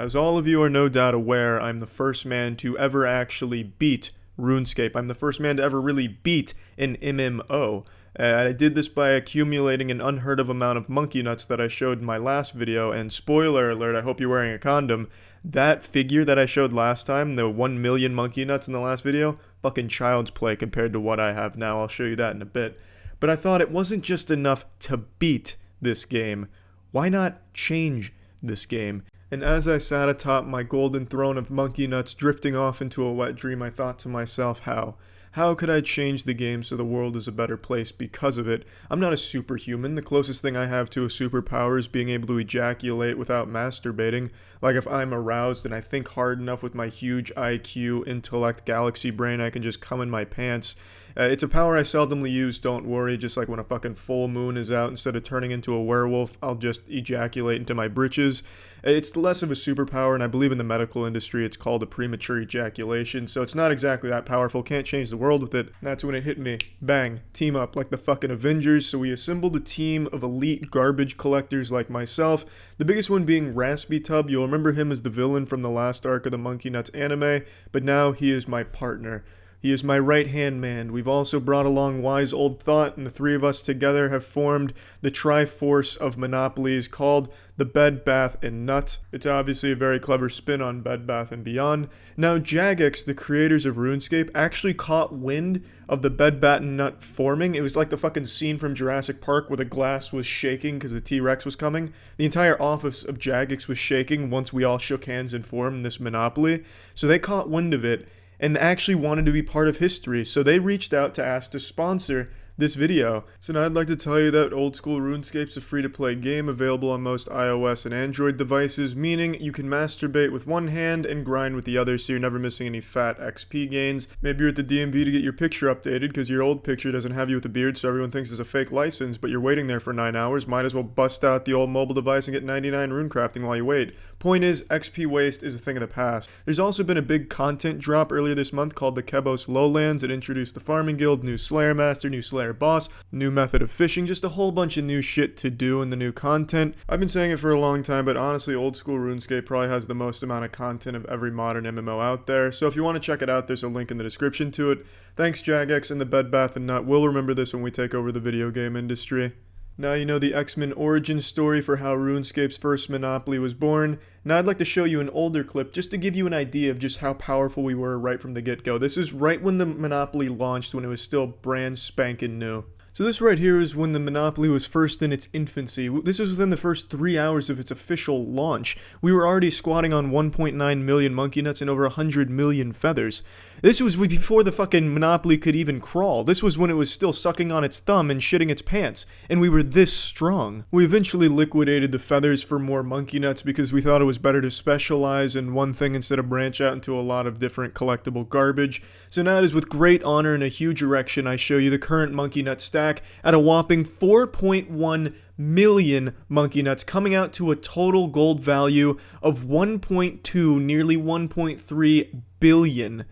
As all of you are no doubt aware, I'm the first man to ever actually beat Runescape. I'm the first man to ever really beat an MMO. I did this by accumulating an unheard of amount of monkey nuts that I showed in my last video, and spoiler alert, I hope you're wearing a condom. That figure that I showed last time, the 1 million monkey nuts in the last video, fucking child's play compared to what I have now. I'll show you that in a bit. But I thought it wasn't just enough to beat this game. Why not change this game? And as I sat atop my golden throne of monkey nuts drifting off into a wet dream, I thought to myself, how? How could I change the game so the world is a better place because of it? I'm not a superhuman. The closest thing I have to a superpower is being able to ejaculate without masturbating. Like if I'm aroused and I think hard enough with my huge IQ, intellect, galaxy brain, I can just come in my pants. It's a power I seldomly use, don't worry, just like when a fucking full moon is out, instead of turning into a werewolf, I'll just ejaculate into my britches. It's less of a superpower, and I believe in the medical industry it's called a premature ejaculation, so it's not exactly that powerful, can't change the world with it. And that's when it hit me. Bang. Team up like the fucking Avengers, so we assembled a team of elite garbage collectors like myself, the biggest one being Raspy Tub. You'll remember him as the villain from the last arc of the Monkey Nuts anime, but now he is my partner. He is my right-hand man. We've also brought along Wise Old Thought, and the three of us together have formed the Triforce of Monopolies called the Bed, Bath, and Nut. It's obviously a very clever spin on Bed, Bath, and Beyond. Now, Jagex, the creators of RuneScape, actually caught wind of the Bed, Bath, and Nut forming. It was like the fucking scene from Jurassic Park where the glass was shaking because the T-Rex was coming. The entire office of Jagex was shaking once we all shook hands and formed this monopoly. So they caught wind of it and actually wanted to be part of history, so they reached out to ask to sponsor this video. So now I'd like to tell you that Old School RuneScape's a free-to-play game available on most iOS and Android devices, meaning you can masturbate with one hand and grind with the other, so you're never missing any fat XP gains. Maybe you're at the DMV to get your picture updated because your old picture doesn't have you with a beard, so everyone thinks it's a fake license, but you're waiting there for 9 hours. Might as well bust out the old mobile device and get 99 rune crafting while you wait. Point is, XP waste is a thing of the past. There's also been a big content drop earlier this month called the Kebos Lowlands. It introduced the Farming Guild, new Slayer Master, new Slayer Boss, new method of fishing, just a whole bunch of new shit to do in the new content. I've been saying it for a long time, but honestly, Old School RuneScape probably has the most amount of content of every modern MMO out there. So if you want to check it out, there's a link in the description to it. Thanks, Jagex and the Bed, Bath, and Nut. We'll remember this when we take over the video game industry. Now you know the X-Men origin story for how RuneScape's first monopoly was born. Now I'd like to show you an older clip just to give you an idea of just how powerful we were right from the get-go. This is right when the monopoly launched, when it was still brand spanking new. So this right here is when the monopoly was first in its infancy. This was within the first 3 hours of its official launch. We were already squatting on 1.9 million monkey nuts and over 100 million feathers. This was before the fucking monopoly could even crawl. This was when it was still sucking on its thumb and shitting its pants. And we were this strong. We eventually liquidated the feathers for more monkey nuts because we thought it was better to specialize in one thing instead of branch out into a lot of different collectible garbage. So now it is with great honor and a huge erection I show you the current monkey nut stack at a whopping 4.1 million monkey nuts, coming out to a total gold value of 1.2, nearly 1.3 billion.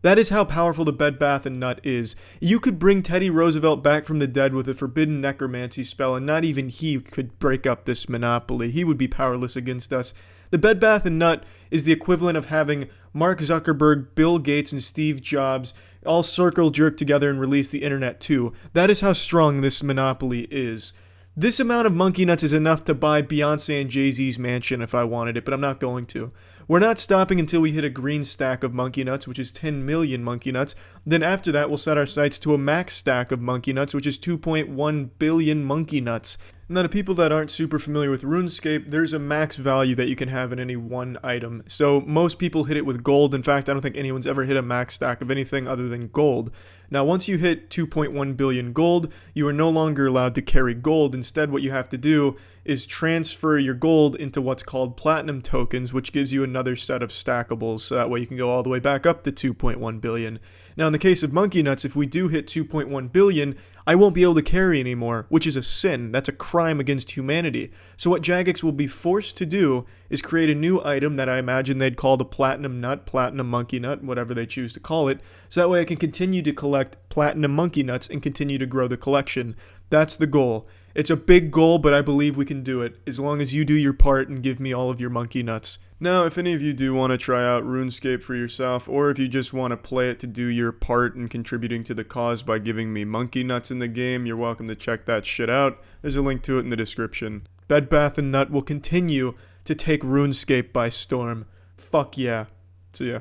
That is how powerful the Bed, Bath, and Nut is. You could bring Teddy Roosevelt back from the dead with a forbidden necromancy spell, and not even he could break up this monopoly. He would be powerless against us. The Bed, Bath, and Nut is the equivalent of having Mark Zuckerberg, Bill Gates, and Steve Jobs all circle jerk together and release the internet too. That is how strong this monopoly is. This amount of monkey nuts is enough to buy Beyonce and Jay-Z's mansion if I wanted it, but I'm not going to. We're not stopping until we hit a green stack of monkey nuts, which is 10 million monkey nuts. Then after that, we'll set our sights to a max stack of monkey nuts, which is 2.1 billion monkey nuts. Now, to people that aren't super familiar with RuneScape, there's a max value that you can have in any one item. So most people hit it with gold. In fact, I don't think anyone's ever hit a max stack of anything other than gold. Now, once you hit 2.1 billion gold, you are no longer allowed to carry gold. Instead, what you have to do is transfer your gold into what's called platinum tokens, which gives you another set of stackables, so that way you can go all the way back up to 2.1 billion. Now, in the case of monkey nuts, if we do hit 2.1 billion, I won't be able to carry anymore, which is a sin. That's a crime against humanity. So what Jagex will be forced to do is create a new item that I imagine they'd call the platinum nut, platinum monkey nut, whatever they choose to call it, so that way I can continue to collect platinum monkey nuts and continue to grow the collection. That's the goal. It's a big goal, but I believe we can do it, as long as you do your part and give me all of your monkey nuts. Now, if any of you do want to try out RuneScape for yourself, or if you just want to play it to do your part in contributing to the cause by giving me monkey nuts in the game, you're welcome to check that shit out. There's a link to it in the description. Bed Bath & Nut will continue to take RuneScape by storm. Fuck yeah. See ya.